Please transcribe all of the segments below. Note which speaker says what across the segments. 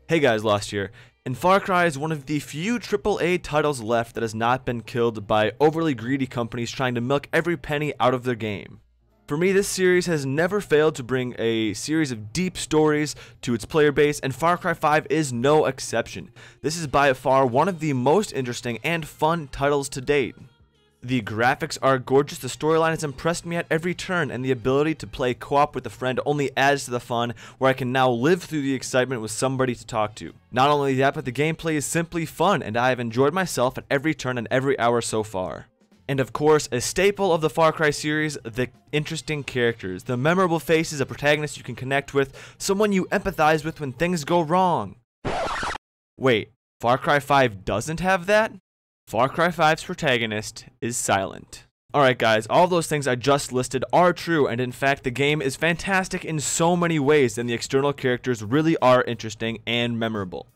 Speaker 1: Hey guys, Lost here, and Far Cry is one of the few AAA titles left that has not been killed by overly greedy companies trying to milk every penny out of their game. For me, this series has never failed to bring a series of deep stories to its player base, and Far Cry 5 is no exception. This is by far one of the most interesting and fun titles to date. The graphics are gorgeous, the storyline has impressed me at every turn, and the ability to play co-op with a friend only adds to the fun, where I can now live through the excitement with somebody to talk to. Not only that, but the gameplay is simply fun, and I have enjoyed myself at every turn and every hour so far. And of course, a staple of the Far Cry series, the interesting characters, the memorable faces, a protagonist you can connect with, someone you empathize with when things go wrong. Wait, Far Cry 5 doesn't have that? Far Cry 5's protagonist is silent. Alright guys, all those things I just listed are true, and in fact the game is fantastic in so many ways, and the external characters really are interesting and memorable.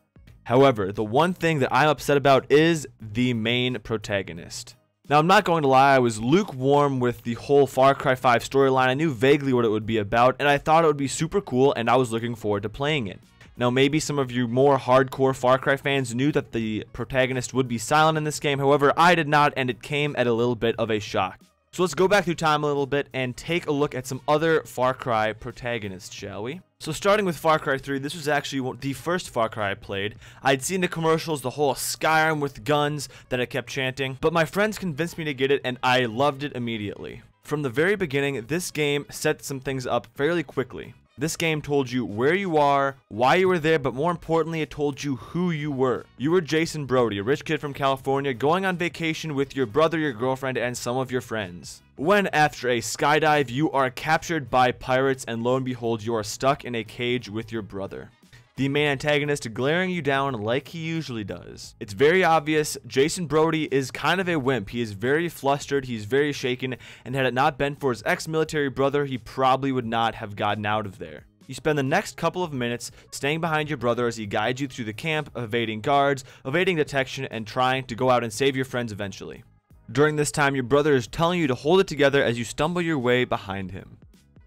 Speaker 1: However, the one thing that I'm upset about is the main protagonist. Now I'm not going to lie, I was lukewarm with the whole Far Cry 5 storyline. I knew vaguely what it would be about, and I thought it would be super cool, and I was looking forward to playing it. Now maybe some of you more hardcore Far Cry fans knew that the protagonist would be silent in this game, however I did not, and it came at a little bit of a shock. So let's go back through time a little bit and take a look at some other Far Cry protagonists, shall we? So starting with Far Cry 3, this was actually the first Far Cry I played. I'd seen the commercials, the whole Skyrim with guns that I kept chanting, but my friends convinced me to get it and I loved it immediately. From the very beginning, this game set some things up fairly quickly. This game told you where you are, why you were there, but more importantly, it told you who you were. You were Jason Brody, a rich kid from California, going on vacation with your brother, your girlfriend, and some of your friends. When, after a skydive, you are captured by pirates, and lo and behold, you are stuck in a cage with your brother. The main antagonist glaring you down like he usually does. It's very obvious, Jason Brody is kind of a wimp. He is very flustered, he's very shaken, and had it not been for his ex-military brother, he probably would not have gotten out of there. You spend the next couple of minutes staying behind your brother as he guides you through the camp, evading guards, evading detection, and trying to go out and save your friends eventually. During this time, your brother is telling you to hold it together as you stumble your way behind him.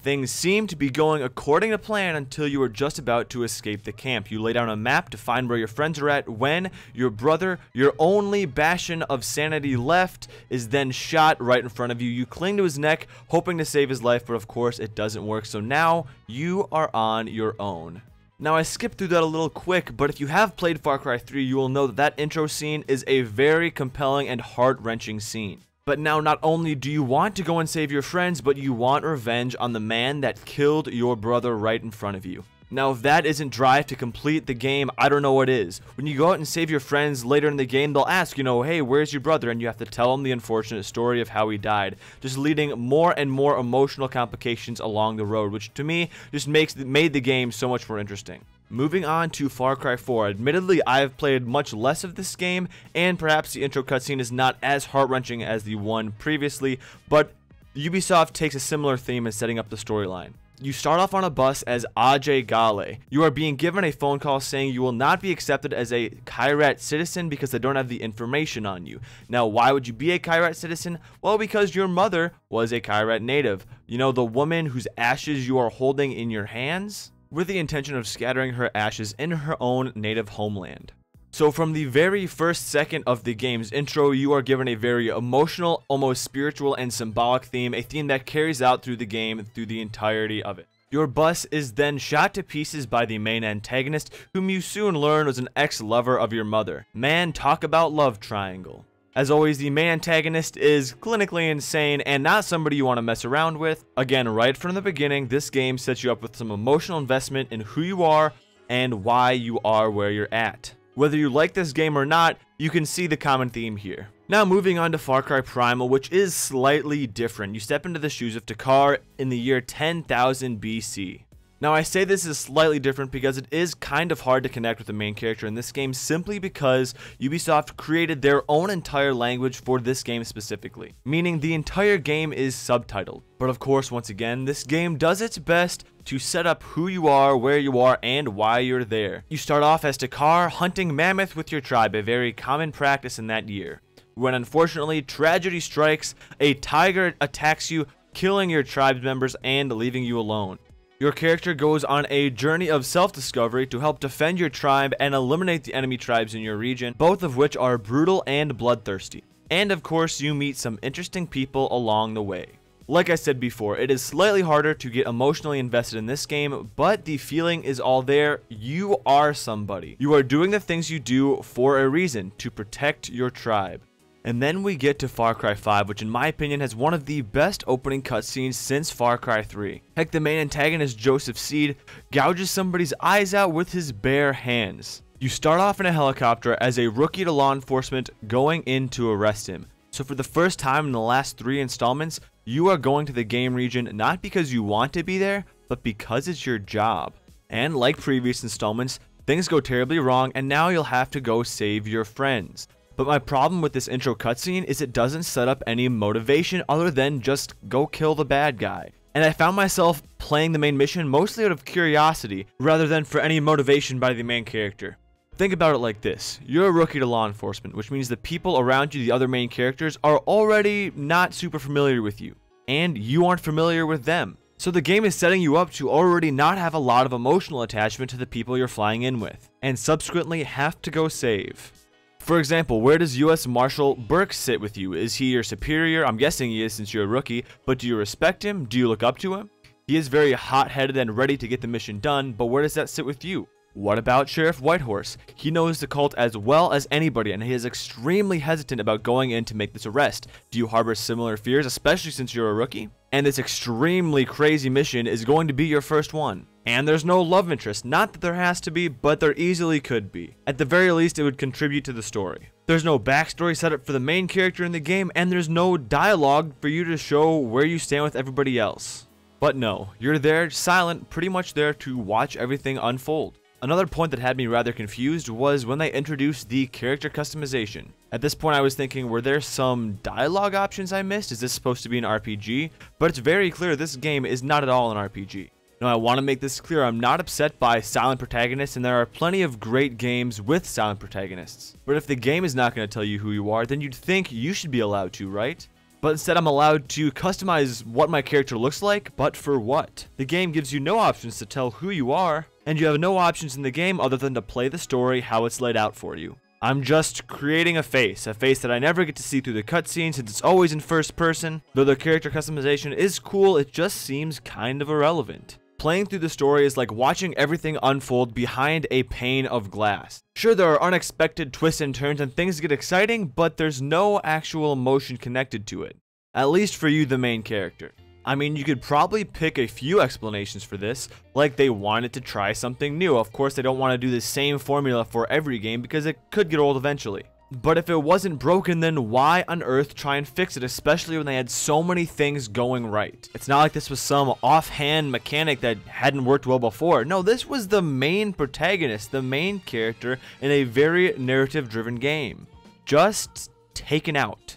Speaker 1: Things seem to be going according to plan until you are just about to escape the camp. You lay down a map to find where your friends are at when your brother, your only bastion of sanity left, is then shot right in front of you. You cling to his neck, hoping to save his life, but of course it doesn't work. So now you are on your own. Now I skipped through that a little quick, but if you have played Far Cry 3, you will know that that intro scene is a very compelling and heart-wrenching scene. But now not only do you want to go and save your friends, but you want revenge on the man that killed your brother right in front of you. Now if that isn't drive to complete the game, I don't know what is. When you go out and save your friends later in the game, they'll ask, hey, where's your brother? And you have to tell them the unfortunate story of how he died, just leading more and more emotional complications along the road, which to me just made the game so much more interesting. Moving on to Far Cry 4, admittedly I have played much less of this game, and perhaps the intro cutscene is not as heart-wrenching as the one previously, but Ubisoft takes a similar theme in setting up the storyline. You start off on a bus as Ajay Ghale. You are being given a phone call saying you will not be accepted as a Kyrat citizen because they don't have the information on you. Now, why would you be a Kyrat citizen? Well, because your mother was a Kyrat native. You know, the woman whose ashes you are holding in your hands? With the intention of scattering her ashes in her own native homeland. So from the very first second of the game's intro, you are given a very emotional, almost spiritual and symbolic theme, a theme that carries out through the game through the entirety of it. Your bus is then shot to pieces by the main antagonist, whom you soon learn was an ex-lover of your mother. Man, talk about love triangle. As always, the main antagonist is clinically insane and not somebody you want to mess around with. Again, right from the beginning, this game sets you up with some emotional investment in who you are and why you are where you're at. Whether you like this game or not, you can see the common theme here. Now moving on to Far Cry Primal, which is slightly different. You step into the shoes of Takar in the year 10,000 BC. Now I say this is slightly different because it is kind of hard to connect with the main character in this game simply because Ubisoft created their own entire language for this game specifically, meaning the entire game is subtitled. But of course, once again, this game does its best to set up who you are, where you are, and why you're there. You start off as Takar hunting mammoth with your tribe, a very common practice in that year. When unfortunately tragedy strikes, a tiger attacks you, killing your tribe members and leaving you alone. Your character goes on a journey of self-discovery to help defend your tribe and eliminate the enemy tribes in your region, both of which are brutal and bloodthirsty. And of course, you meet some interesting people along the way. Like I said before, it is slightly harder to get emotionally invested in this game, but the feeling is all there. You are somebody. You are doing the things you do for a reason, to protect your tribe. And then we get to Far Cry 5, which in my opinion has one of the best opening cutscenes since Far Cry 3. Heck, the main antagonist, Joseph Seed, gouges somebody's eyes out with his bare hands. You start off in a helicopter as a rookie to law enforcement going in to arrest him. So for the first time in the last 3 installments, you are going to the game region not because you want to be there, but because it's your job. And like previous installments, things go terribly wrong and now you'll have to go save your friends. But my problem with this intro cutscene is it doesn't set up any motivation other than just go kill the bad guy. And I found myself playing the main mission mostly out of curiosity rather than for any motivation by the main character. Think about it like this. You're a rookie to law enforcement, which means the people around you, the other main characters, are already not super familiar with you. And you aren't familiar with them. So the game is setting you up to already not have a lot of emotional attachment to the people you're flying in with, and subsequently have to go save. For example, where does US Marshal Burke sit with you? Is he your superior? I'm guessing he is since you're a rookie, but do you respect him? Do you look up to him? He is very hot-headed and ready to get the mission done, but where does that sit with you? What about Sheriff Whitehorse? He knows the cult as well as anybody, and he is extremely hesitant about going in to make this arrest. Do you harbor similar fears, especially since you're a rookie? And this extremely crazy mission is going to be your first one. And there's no love interest. Not that there has to be, but there easily could be. At the very least, it would contribute to the story. There's no backstory set up for the main character in the game, and there's no dialogue for you to show where you stand with everybody else. But no, you're there, silent, pretty much there to watch everything unfold. Another point that had me rather confused was when they introduced the character customization. At this point I was thinking, were there some dialogue options I missed? Is this supposed to be an RPG? But it's very clear this game is not at all an RPG. Now I want to make this clear, I'm not upset by silent protagonists, and there are plenty of great games with silent protagonists. But if the game is not going to tell you who you are, then you'd think you should be allowed to, right? But instead I'm allowed to customize what my character looks like, but for what? The game gives you no options to tell who you are, and you have no options in the game other than to play the story how it's laid out for you. I'm just creating a face that I never get to see through the cutscene since it's always in first person. Though the character customization is cool, it just seems kind of irrelevant. Playing through the story is like watching everything unfold behind a pane of glass. Sure, there are unexpected twists and turns and things get exciting, but there's no actual emotion connected to it. At least for you, the main character. I mean, you could probably pick a few explanations for this, like they wanted to try something new. Of course, they don't want to do the same formula for every game because it could get old eventually. But if it wasn't broken, then why on earth try and fix it, especially when they had so many things going right? It's not like this was some offhand mechanic that hadn't worked well before. No, this was the main protagonist, the main character in a very narrative-driven game. Just taken out.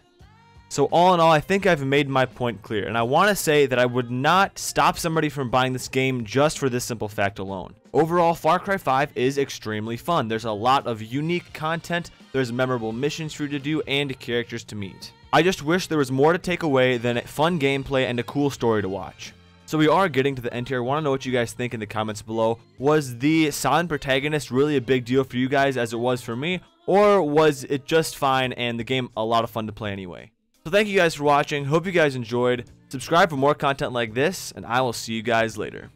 Speaker 1: So all in all, I think I've made my point clear, and I want to say that I would not stop somebody from buying this game just for this simple fact alone. Overall, Far Cry 5 is extremely fun. There's a lot of unique content, there's memorable missions for you to do, and characters to meet. I just wish there was more to take away than fun gameplay and a cool story to watch. So we are getting to the end here. I want to know what you guys think in the comments below. Was the silent protagonist really a big deal for you guys as it was for me, or was it just fine and the game a lot of fun to play anyway? So thank you guys for watching. Hope you guys enjoyed. Subscribe for more content like this, and I will see you guys later.